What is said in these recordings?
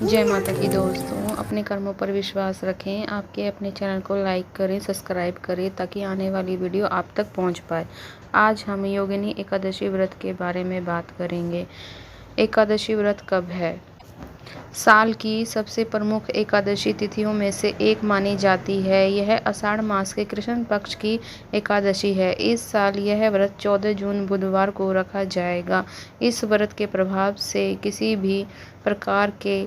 जय माता की दोस्तों, अपने कर्मों पर विश्वास रखें। आपके अपने चैनल को लाइक करें, सब्सक्राइब करें ताकि आने वाली वीडियो आप तक पहुंच पाए। आज हम योगिनी एकादशी व्रत के बारे में बात करेंगे। एकादशी व्रत कब है? साल की सबसे प्रमुख एकादशी तिथियों में से एक मानी जाती है। यह आषाढ़ मास के कृष्ण पक्ष की एकादशी है। इस साल यह व्रत 14 जून बुधवार को रखा जाएगा। इस व्रत के प्रभाव से किसी भी प्रकार के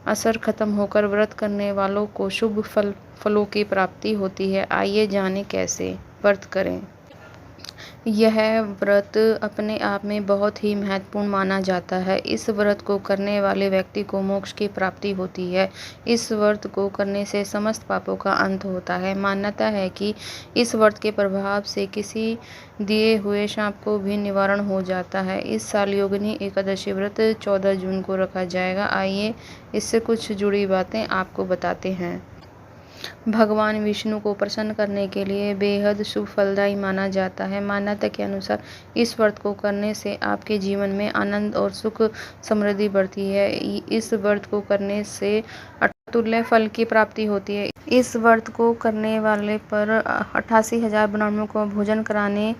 असर खत्म होकर व्रत करने वालों को शुभ फलों की प्राप्ति होती है। आइए जानें कैसे व्रत करें। यह व्रत अपने आप में बहुत ही महत्वपूर्ण माना जाता है। इस व्रत को करने वाले व्यक्ति को मोक्ष की प्राप्ति होती है। इस व्रत को करने से समस्त पापों का अंत होता है। मान्यता है कि इस व्रत के प्रभाव से किसी दिए हुए शाप को भी निवारण हो जाता है। इस साल योगिनी एकादशी व्रत 14 जून को रखा जाएगा। आइए इससे कुछ जुड़ी बातें आपको बताते हैं। भगवान विष्णु को प्रसन्न करने के लिए बेहद शुभ फलदायी माना जाता है। मान्यता के अनुसार इस व्रत को करने से आपके जीवन में आनंद और सुख समृद्धि बढ़ती है। इस व्रत को करने से अतुल्य फल की प्राप्ति होती है। इस व्रत को करने वाले पर 88,000 ब्राह्मणों को भोजन कराने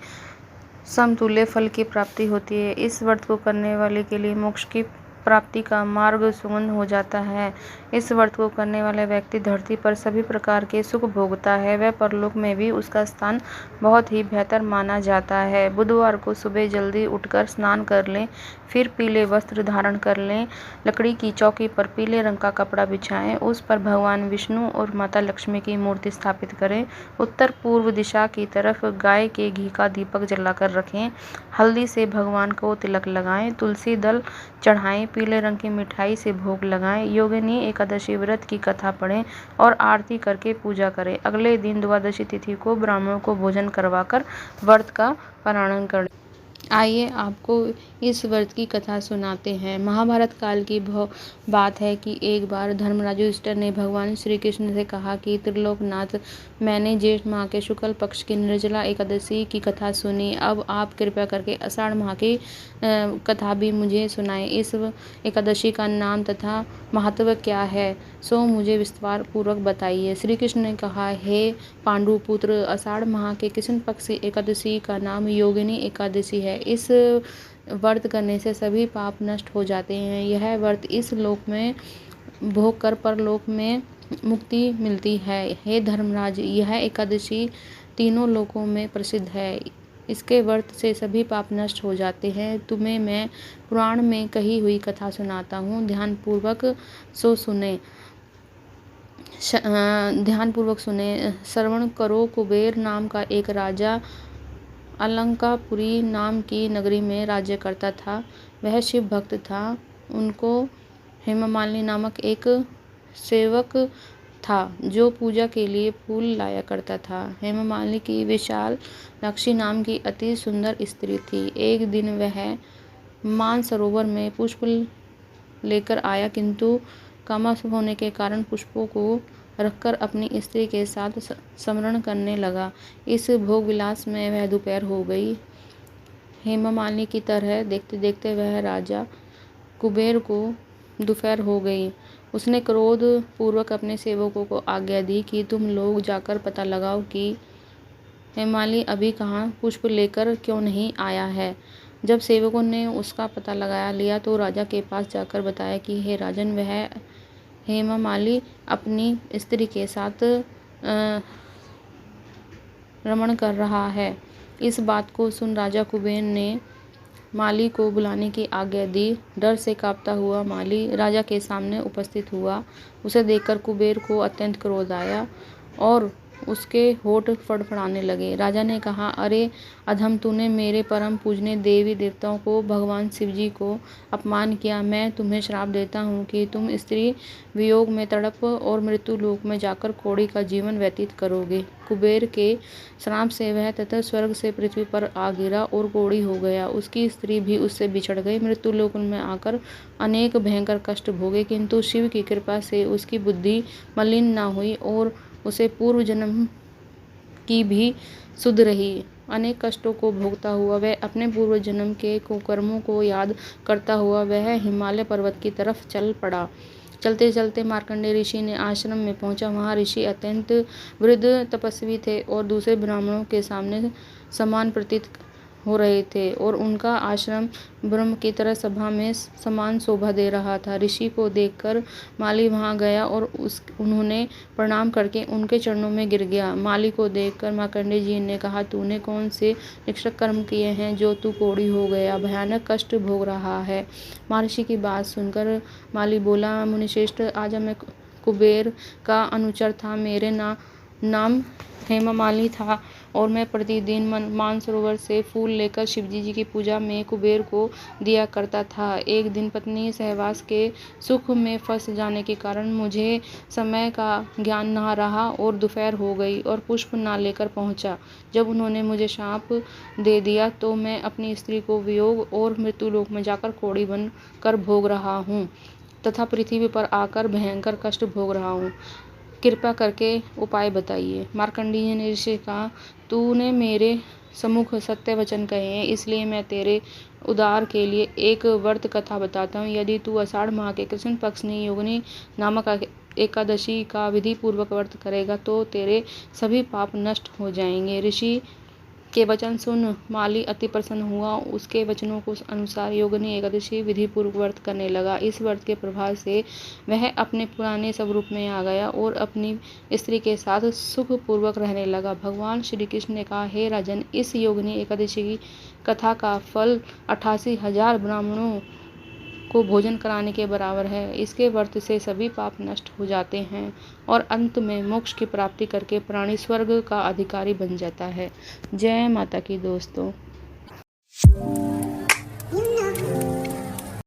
समतुल्य फल की प्राप्ति होती है। इस व्रत को करने वाले के लिए मोक्ष की प्राप्ति का मार्ग सुगम हो जाता है। इस व्रत को करने वाला व्यक्ति धरती पर सभी प्रकार के सुख भोगता है। वह परलोक में भी उसका स्थान बहुत ही बेहतर माना जाता है। बुधवार को सुबह जल्दी उठकर स्नान कर लें, फिर पीले वस्त्र धारण कर लें। लकड़ी की चौकी पर पीले रंग का कपड़ा बिछाएं, उस पर भगवान विष्णु और माता लक्ष्मी की मूर्ति स्थापित करें। उत्तर पूर्व दिशा की तरफ गाय के घी का दीपक जलाकर रखें। हल्दी से भगवान को तिलक लगाएं, तुलसी दल चढ़ाएं, पीले रंग की मिठाई से भोग लगाएं। योगिनी एकादशी व्रत की कथा पढ़ें और आरती करके पूजा करें। अगले दिन द्वादशी तिथि को ब्राह्मणों को भोजन करवाकर व्रत का पारण करें। आइए आपको इस व्रत की कथा सुनाते हैं। महाभारत काल की बात है कि एक बार धर्मराज युधिष्ठिर ने भगवान श्री कृष्ण से कहा कि त्रिलोकनाथ, मैंने ज्येष्ठ माह के शुक्ल पक्ष की निर्जला एकादशी की कथा सुनी। अब आप कृपा करके आषाढ़ माह की कथा भी मुझे सुनाएं। इस एकादशी का नाम तथा महत्व क्या है, सो मुझे विस्तार पूर्वक बताइए। श्री कृष्ण ने कहा, हे पांडुपुत्र, आषाढ़ माह के कृष्ण पक्ष की एकादशी का नाम योगिनी एकादशी है। इस व्रत करने से सभी पाप नष्ट हो जाते हैं। यह व्रत इस लोक में भोग कर परलोक में मुक्ति मिलती है। हे धर्मराज, यह एकादशी तीनों लोकों में प्रसिद्ध है। इसके व्रत से सभी पाप नष्ट हो जाते हैं। तुम्हें मैं पुराण में कही हुई कथा सुनाता हूँ, ध्यानपूर्वक सुने। श्रवण करो। कुबेर नाम का एक राजा अलंकापुरी नाम की नगरी में राज्य करता था। वह शिव भक्त था। उनको हेममालिनी नामक एक सेवक था जो पूजा के लिए फूल लाया करता था। हेममालिनी की विशाल लक्ष्मी नाम की अति सुंदर स्त्री थी। एक दिन वह मानसरोवर में पुष्प लेकर आया, किंतु कामस्व होने के कारण पुष्पों को रखकर अपनी स्त्री के साथ स्मरण करने लगा। इस भोग विलास में वह दोपहर हो गई। हेममालिनी की तरह देखते देखते वह राजा कुबेर को दोपहर हो गई। उसने क्रोध पूर्वक अपने सेवकों को आज्ञा दी कि तुम लोग जाकर पता लगाओ कि हेममालिनी अभी कहाँ पुष्प लेकर क्यों नहीं आया है। जब सेवकों ने उसका पता लगा लिया तो राजा के पास जाकर बताया कि हे राजन, वह हेममालिनी अपनी स्त्री के साथ रमण कर रहा है। इस बात को सुन राजा कुबेर ने माली को बुलाने की आज्ञा दी। डर से कांपता हुआ माली राजा के सामने उपस्थित हुआ। उसे देखकर कुबेर को अत्यंत क्रोध आया और उसके होठ फड़फड़ाने लगे। राजा ने कहा, अरे अधम, तूने मेरे परम पूजनीय देवी देवताओं को, भगवान शिवजी को अपमान किया। मैं तुम्हें श्राप देता हूँ कि तुम स्त्री वियोग में तड़प और मृत्यु लोक में जाकर कौड़ी का जीवन व्यतीत करोगे। कुबेर के श्राप से वह तथा स्वर्ग से पृथ्वी पर आ गिरा और कौड़ी हो गया। उसकी स्त्री भी उससे बिछड़ गई। मृत्यु लोक में आकर अनेक भयंकर कष्ट भोगे, किंतु शिव की कृपा से उसकी बुद्धि मलिन न हुई और उसे पूर्व जन्म की भी सुध रही। अनेक कष्टों को भोगता हुआ वह अपने पूर्व जन्म के कुकर्मों को याद करता हुआ वह हिमालय पर्वत की तरफ चल पड़ा। चलते चलते मार्कंडेय ऋषि ने आश्रम में पहुंचा। वहां ऋषि अत्यंत वृद्ध तपस्वी थे और दूसरे ब्राह्मणों के सामने समान प्रतीत हो रहे थे और उनका आश्रम ब्रह्म की तरह सभा में समान शोभा दे रहा था। ऋषि को देखकर माली वहां गया और उन्होंने प्रणाम करके उनके चरणों में गिर गया। माली को देखकर मार्कंडेय जी ने कहा, तूने कौन से निकृष्ट कर्म किए हैं जो तू कोढ़ी हो गया, भयानक कष्ट भोग रहा है। महर्षि की बात सुनकर माली बोला, मुनिश्रेष्ठ, आज मैं कुबेर का अनुचर था। मेरे नाम हेममाली था और मैं प्रतिदिन मानसरोवर से फूल लेकर शिवजी जी की पूजा में कुबेर को दिया करता था। एक दिन पत्नी सहवास के सुख में फंस जाने के कारण मुझे समय का ज्ञान न रहा और दोपहर हो गई और पुष्प ना लेकर पहुंचा। जब उन्होंने मुझे शाप दे दिया तो मैं अपनी स्त्री को वियोग और मृत्युलोक में जाकर कोढ़ी बन कर भोग रहा हूँ तथा पृथ्वी पर आकर भयंकर कष्ट भोग रहा हूँ। कृपा करके उपाय बताइए। मार्कंडेय ने ऋषि कहा, तूने मेरे सम्मुख सत्य वचन कहे हैं, इसलिए मैं तेरे उद्धार के लिए एक व्रत कथा बताता हूँ। यदि तू आषाढ़ माह के कृष्ण पक्ष में योगिनी नामक एकादशी का विधि पूर्वक व्रत करेगा तो तेरे सभी पाप नष्ट हो जाएंगे। ऋषि के वचन सुन माली अति प्रसन्न हुआ। उसके वचनों के अनुसार योगिनी एकादशी विधि पूर्वक व्रत करने लगा। इस व्रत के प्रभाव से वह अपने पुराने स्वरूप में आ गया और अपनी स्त्री के साथ सुख पूर्वक रहने लगा। भगवान श्री कृष्ण ने कहा, हे राजन, इस योगिनी एकादशी की कथा का फल 88,000 ब्राह्मणों को भोजन कराने के बराबर है। इसके व्रत से सभी पाप नष्ट हो जाते हैं और अंत में मोक्ष की प्राप्ति करके प्राणी स्वर्ग का अधिकारी बन जाता है। जय माता की दोस्तों।